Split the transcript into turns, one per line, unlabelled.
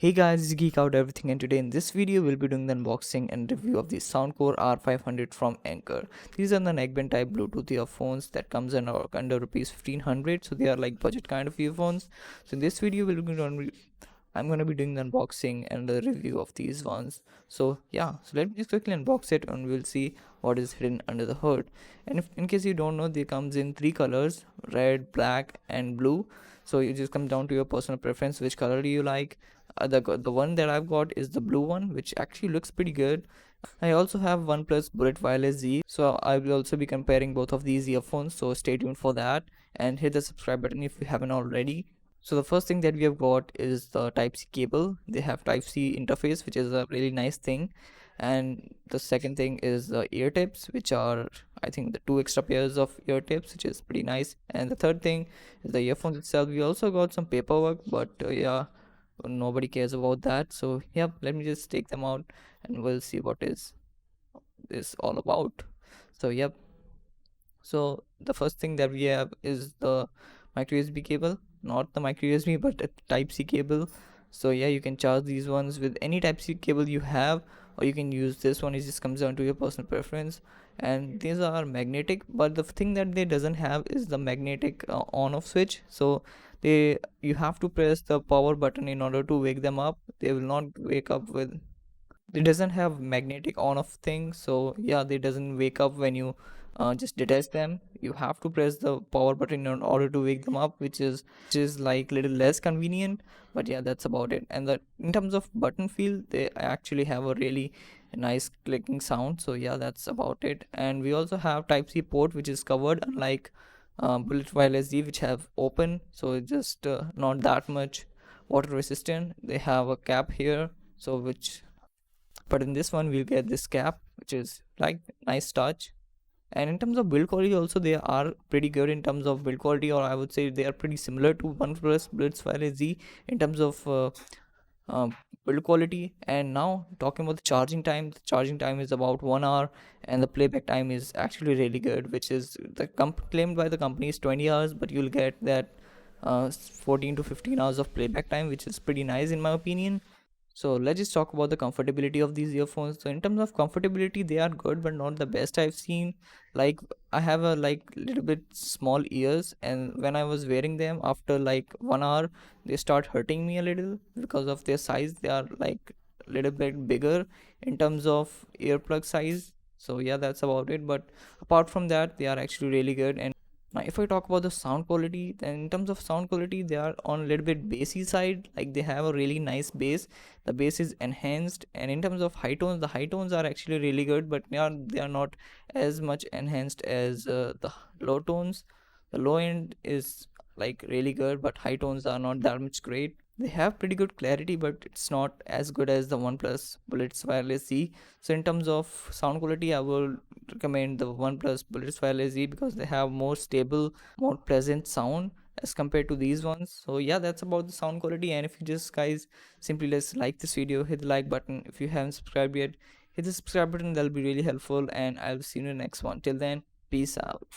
Hey guys, it's Geek Out Everything, and today in this video we'll be doing the unboxing and review of the Soundcore R500 from Anchor. These are the neckband type Bluetooth earphones that comes in under rupees 1500, so they are like budget kind of earphones. So in this video I'm gonna be doing the unboxing and the review of these ones. So yeah, so let me just quickly unbox it and we'll see what is hidden under the hood. And if in case you don't know, they comes in three colors: red, black, and blue. So it just comes down to your personal preference, which color do you like. The one that I've got is the blue one, which actually looks pretty good. I also have OnePlus Bullet Wireless Z, so I will also be comparing both of these earphones. So stay tuned for that and hit the subscribe button if you haven't already. So the first thing that we have got is the Type-C cable. They have Type-C interface, which is a really nice thing. And the second thing is the ear tips, which are, I think, the two extra pairs of ear tips, which is pretty nice. And the third thing is the earphones itself. We also got some paperwork, but yeah, nobody cares about that. So yeah, let me just take them out and we'll see what is this all about. So yep, so the first thing that we have is the micro USB cable, not the micro USB but a type C cable. So yeah, you can charge these ones with any type C cable you have, or you can use this one. It just comes down to your personal preference. And these are magnetic, but the thing that they doesn't have is the magnetic on off switch. So you have to press the power button in order to wake them up. They will not wake up with, it doesn't have magnetic on off thing. So yeah, they doesn't wake up when you just detach them. You have to press the power button in order to wake them up, which is like little less convenient. But yeah, that's about it. And the in terms of button feel, they actually have a really nice clicking sound. So yeah, that's about it. And we also have Type C port, which is covered, unlike Bullet Wireless Z, which have open. So it's just not that much water resistant. They have a cap here, so which, but in this one we'll get this cap, which is like nice touch. And in terms of build quality also, they are pretty good in terms of build quality, or I would say they are pretty similar to OnePlus Blitz Wireless Z in terms of uh, build quality. And now talking about the charging time is about 1 hour, and the playback time is actually really good, which is claimed by the company is 20 hours, but you'll get that 14 to 15 hours of playback time, which is pretty nice in my opinion. So let's just talk about the comfortability of these earphones. So in terms of comfortability, they are good, but not the best I've seen. Like, I have a like little bit small ears, and when I was wearing them after like 1 hour, they start hurting me a little because of their size. They are like a little bit bigger in terms of earplug size. So yeah, that's about it. But apart from that, they are actually really good. And now, if I talk about the sound quality, then in terms of sound quality, they are on a little bit bassy side. Like, they have a really nice bass. The bass is enhanced, and in terms of high tones, the high tones are actually really good, but they are not as much enhanced as the low tones. The low end is like really good, but high tones are not that much great. They have pretty good clarity, but it's not as good as the OnePlus Bullets Wireless Z. So in terms of sound quality, I will recommend the OnePlus Bullets Wireless Z because they have more stable, more pleasant sound as compared to these ones. So yeah, that's about the sound quality. And if you just guys simply just like this video, hit the like button. If you haven't subscribed yet, hit the subscribe button. That'll be really helpful, and I'll see you in the next one. Till then, peace out.